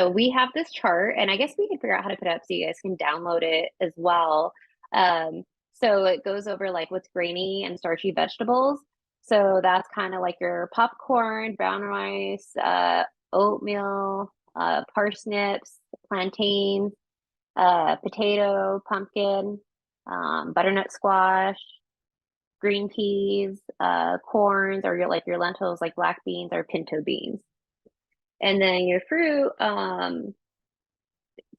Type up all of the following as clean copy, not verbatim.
So we have this chart, and I guess we can figure out how to put it up so you guys can download it as well. Um, so it goes over like what's grainy and starchy vegetables. So that's kind of like your popcorn, brown rice, oatmeal, parsnips, plantains, potato, pumpkin, butternut squash, green peas, corns, or your lentils like black beans or pinto beans. And then your fruit,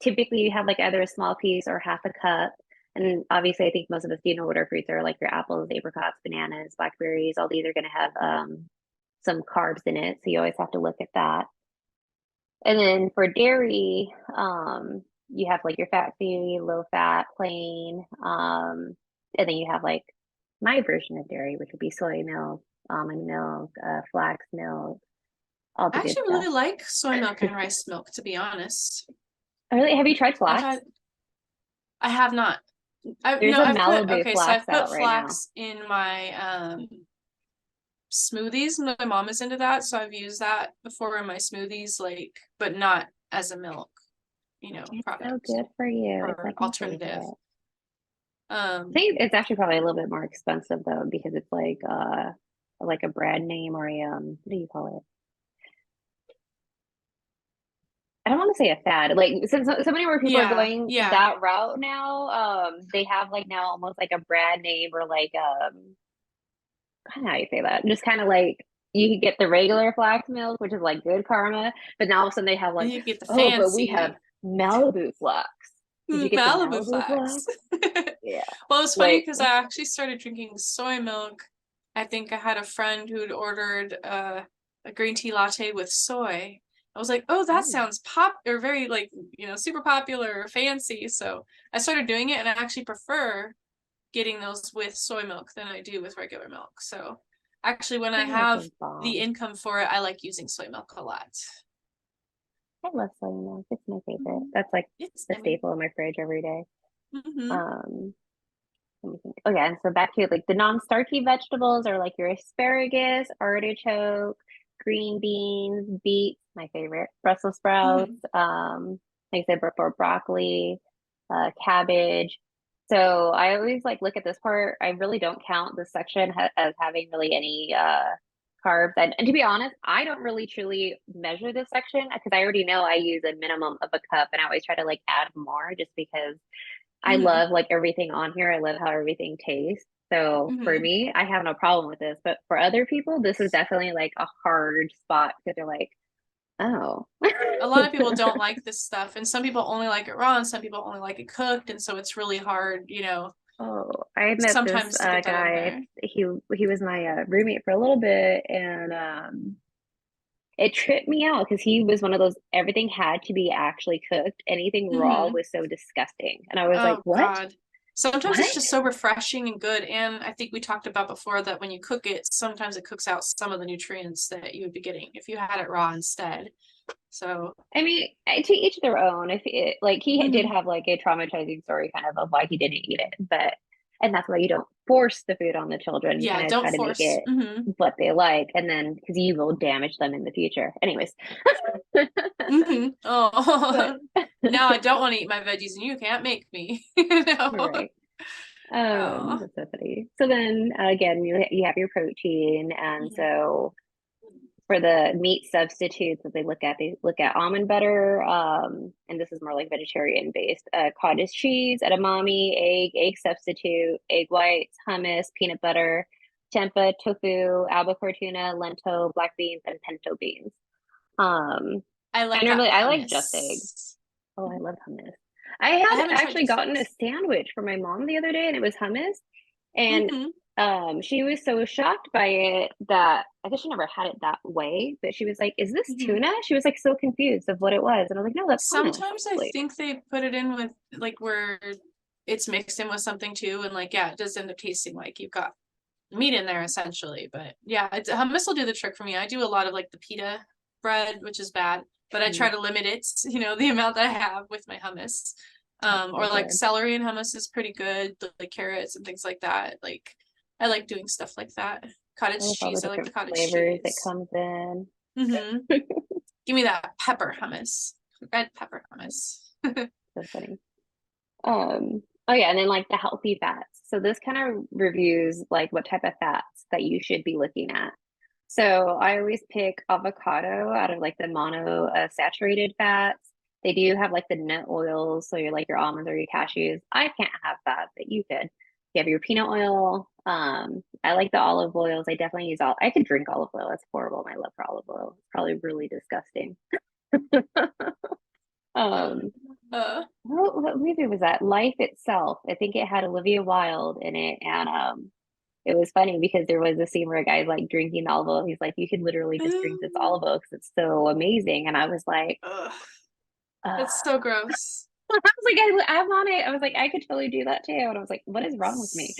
typically you have like either a small piece or half a cup. And obviously, I think most of us do know what our fruits are, like your apples, apricots, bananas, blackberries. All these are going to have some carbs in it, so you always have to look at that. And then for dairy, you have like your fat free, low fat, plain, and then you have like my version of dairy, which would be soy milk, almond milk, flax milk, all the I good actually stuff. really like soy milk and rice milk, to be honest. Really, have you tried I've flax? had, I have not. I've There's no, a I've put, Malibu okay, so flax I've put out right now. flax in my smoothies. My mom is into that, so I've used that before in my smoothies, like, but not as a milk, It's so product good for you. It's or like my alternative. favorite. I Um, think it's actually probably a little bit more expensive though because it's like a brand name or a what do you call it? I don't want to say a fad. Like since so many more people are yeah, going yeah. that route now, they have like now almost like a brand name or like I don't know how you say that. Just kind of like you could get the regular flax milk, which is like good karma, but now all of a sudden they have And like, you get the oh, but we have fancy Malibu flax. Did you get the Malibu Malibu flax. flax? Yeah. Well, it's funny Like, because I actually started drinking soy milk. I think I had a friend who'd ordered a green tea latte with soy. I was like, oh, that mm, sounds pop or very like, super popular or fancy. So I started doing it and I actually prefer getting those with soy milk than I do with regular milk. So actually, when I soy milk have is the bomb. income for it, I like using soy milk a lot. I love soy milk. It's my favorite. Mhm. That's like It's a yummy. staple in my fridge every day. Hmm. Um, Let me think. Okay, and so back to like the non-starchy vegetables are like your asparagus, artichoke, green beans, beets, my favorite, Brussels sprouts, Hmm. like I said before, broccoli, cabbage. So I always like look at this part. I really don't count this section as having really any carbs. And to be honest, I don't really truly measure this section because I already know I use a minimum of a cup, and I always try to like add more just because I Hmm. love like everything on here. I love how everything tastes. So for Hmm. me, I have no problem with this. But for other people, this is definitely like a hard spot because they're like, oh, A lot of people don't like this stuff, and some people only like it raw, and some people only like it cooked, and so it's really hard, oh. I met this sometimes to get that in guy. there. He was my roommate for a little bit, and it tripped me out because he was one of those everything had to be actually cooked. Anything raw Hmm. was so disgusting, and I was like, Oh what? God. Sometimes it's What? just so refreshing and good, and I think we talked about before that when you cook it, sometimes it cooks out some of the nutrients that you would be getting if you had it raw instead. So, I mean, to each their own. If it, like he did mhm. have like a traumatizing story kind of why he didn't eat it, but and that's why you don't force the food on the children. You Yeah, kind of don't try to make force. it what they like, and then because you will damage them in the future. Anyways, but Oh, now I don't want to eat my veggies, and you can't make me. right. Oh. That's so funny. So then again, you have your protein, and Mhm. so for the meat substitutes that they look at almond butter, and this is more like vegetarian based, cottage cheese, edamame, egg substitute, egg whites, hummus, peanut butter, tempeh, tofu, albacore tuna, lentil, black beans, and pinto beans. Um, I I like that normally with I like just eggs. hummus. Oh, I love hummus. I I had haven't tried actually just gotten a eggs. sandwich for my mom the other day, and it was hummus. And Hmm. she was so shocked by it that I guess she never had it that way, but she was like, "Is this Hmm. tuna?" She was like so confused of what it was. And I was like, "No, that's hummus." Sometimes I Like, think they put it in with like where it's mixed in with something too, and like yeah, it does end up tasting like you've got meat in there essentially. But yeah, hummus will do the trick for me. I do a lot of like the pita bread, which is bad, but I try mm, to limit it, the amount that I have with my hummus. that's Or so like good. celery and hummus is pretty good, like carrots and things like that. Like I like doing stuff like that. I Cottage love all the cheese. I like the different cottage flavors it cheese. comes in. Hmm. Give me that pepper hummus. red pepper hummus. So funny. Oh yeah, and then like the healthy fats. So this kind of reviews like what type of fats that you should be looking at. So I always pick avocado out of like the mono saturated fats. They do have like the nut oils, so you're like your almonds or your cashews. I can't have that, but you could. You have your peanut oil. I like the olive oils. I definitely use all. I could drink olive oil. That's horrible. My love for olive oil. It's probably really disgusting. Um, what movie was that? Life Itself. I think it had Olivia Wilde in it, and it was funny because there was a scene where a guy's like drinking olive oil. He's like, "You could literally just drink this olive oil because it's so amazing." And I was like, Ugh, uh. that's so gross. I was like, I'm on it. I was like, I could totally do that too. And I was like, what is wrong with me?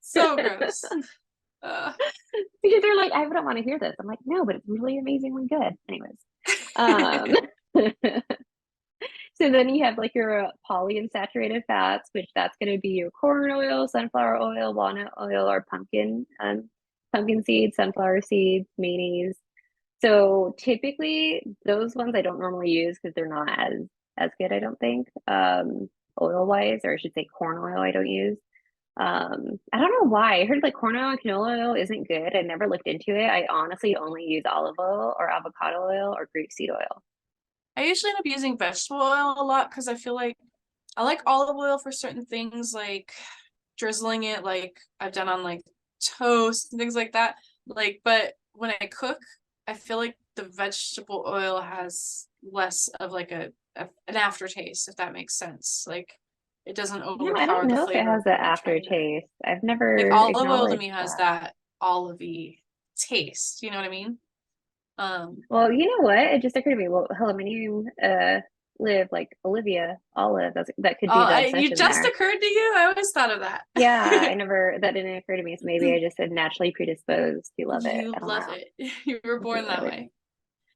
So gross. Because they're like, I don't want to hear this. I'm like, no, but it's really amazingly good. Anyways, um, so then you have like your polyunsaturated fats, which that's going to be your corn oil, sunflower oil, walnut oil, or pumpkin seeds, sunflower seeds, mayonnaise. So typically those ones I don't normally use because they're not as good, I don't think. Oil wise, or I should say corn oil I don't use. I don't know why. I heard like corn oil and canola oil isn't good. I never looked into it. I honestly only use olive oil or avocado oil or grapeseed oil. I usually end up using vegetable oil a lot because I feel like I like olive oil for certain things, like drizzling it, like I've done on like toast and things like that. Like, but when I cook, I feel like the vegetable oil has less of like an aftertaste, if that makes sense. Like, it doesn't Yeah, I overpower don't the know if it flavor has of an what I'm trying to. aftertaste. I've Like, never olive oil to acknowledged me has that. that olivey taste. You know what I mean? Well, you know what? It just occurred to me. Well, hello, my name Liv, like Olivia Olive. That could be the you obsession just there. occurred to you? I always thought of that. Yeah, that didn't occur to me. So maybe I just said naturally predisposed to love it. You I don't love know. it. You were I do born that love it. way.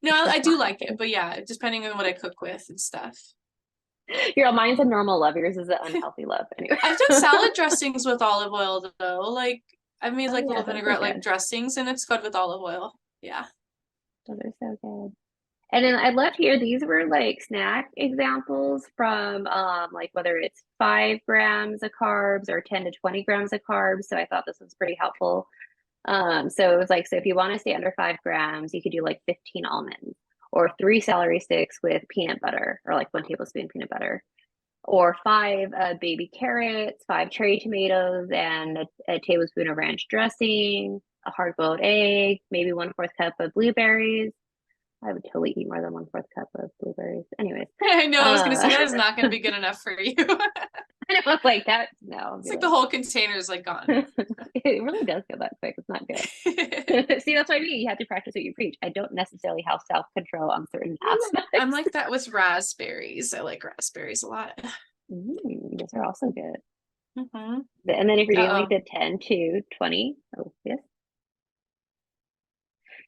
No, It's I just do not like it, healthy. but yeah, depending on what I cook with and stuff. Mine's a normal love. Yours is an unhealthy love. Anyway. I've done salad dressings with olive oil though. Like I've made Oh like yeah, little those are vinaigrette like good. dressings and it's good with olive oil. Yeah. Those are so good. And then I'd love to hear these were like snack examples from like whether it's 5 grams of carbs or 10 to 20 grams of carbs. So I thought this was pretty helpful. So it was like, so if you want to stay under 5 grams, you could do like 15 almonds or 3 celery sticks with peanut butter or like 1 tablespoon peanut butter or 5 baby carrots, 5 cherry tomatoes, and a tablespoon of ranch dressing, a hard-boiled egg, maybe 1/4 cup of blueberries. I would totally eat more than 1/4 cup of blueberries. Anyways, I know I was gonna say uh, that is not gonna be good enough for you. and it was like that. No, I'll It's be like the like, whole container is like gone. it really does go that quick. It's not good. See, that's what I mean. You have to practice what you preach. I don't necessarily have self-control on certain I'm aspects. like that with raspberries. I like raspberries a lot. Those are also good. Mm-hmm. And then if you're doing like Uh-oh. the 10 to 20, oh, yes.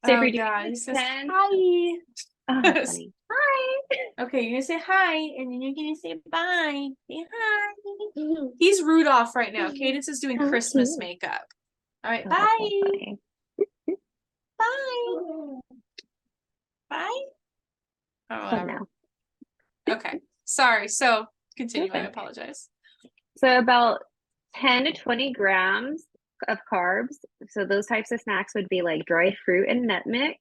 So if Oh you're doing yeah, the he says 10, hi. oh, that's funny. Hi. Okay, you're gonna say hi, and then you're gonna say bye. Say hi. He's Rudolph right now. Cadence is doing Oh, Christmas cute. makeup. All right, Oh, that's so bye. funny. Bye. Bye. Oh, Oh, whatever. no. Okay. Sorry. So You're continue. I fine. apologize. So about 10 to 20 grams of carbs. So those types of snacks would be like dried fruit and nut mix.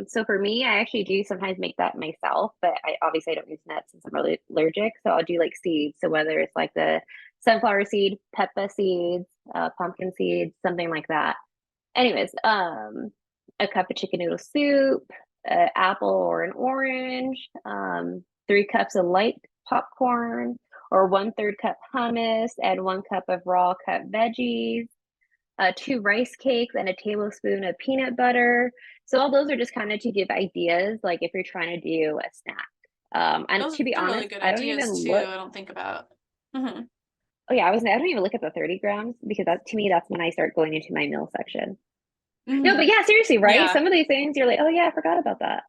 So for me, I actually do sometimes make that myself, but I obviously I don't use nuts since I'm really allergic. So I'll do like seeds. So whether it's like the sunflower seed, peppa seeds, pumpkin seeds, something like that. Anyways, a cup of chicken noodle soup, an apple or an orange, 3 cups of light popcorn, or 1/3 cup hummus, and 1 cup of raw cut veggies, 2 rice cakes, and a tablespoon of peanut butter. So all those are just kind of to give ideas, like if you're trying to do a snack. And Those to be are really honest, good I don't ideas even too. look. I don't think about. Hmm. Oh yeah, I don't even look at the 30 grams because that to me that's when I start going into my meal section. No, but Hmm. yeah, seriously, right? Yeah. Some of these things you're like, oh yeah, I forgot about that.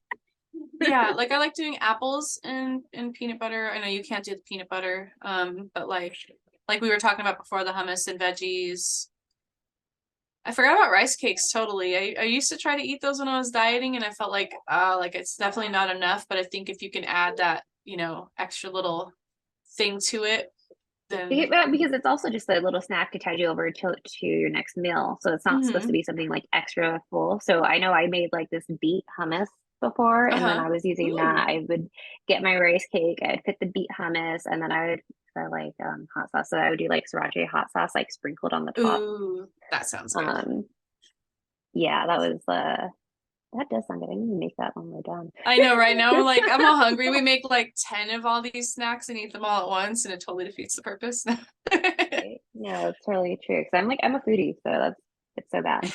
Yeah, like I like doing apples and peanut butter. I know you can't do the peanut butter, but like we were talking about before, the hummus and veggies. I forgot about rice cakes totally. I used to try to eat those when I was dieting and I felt like it's definitely not enough, but I think if you can add that, extra little thing to it, then Because it's also just a little snack to tide you over to your next meal. So it's not supposed to hmm be something like extra full. So I know I made like this beet hummus before, and when uh-huh. I was using that, Ooh. I would get my rice cake, I'd put the beet hummus, and then I would put like hot sauce. So I would do like sriracha hot sauce like sprinkled on the top. Ooh, that sounds good. Um, yeah, that does sound good. I need to make that when we're done. I know right now I'm all hungry. We make like 10 of all these snacks and eat them all at once and it totally defeats the purpose. Right? No, it's totally true. Because I'm a foodie, so it's so bad.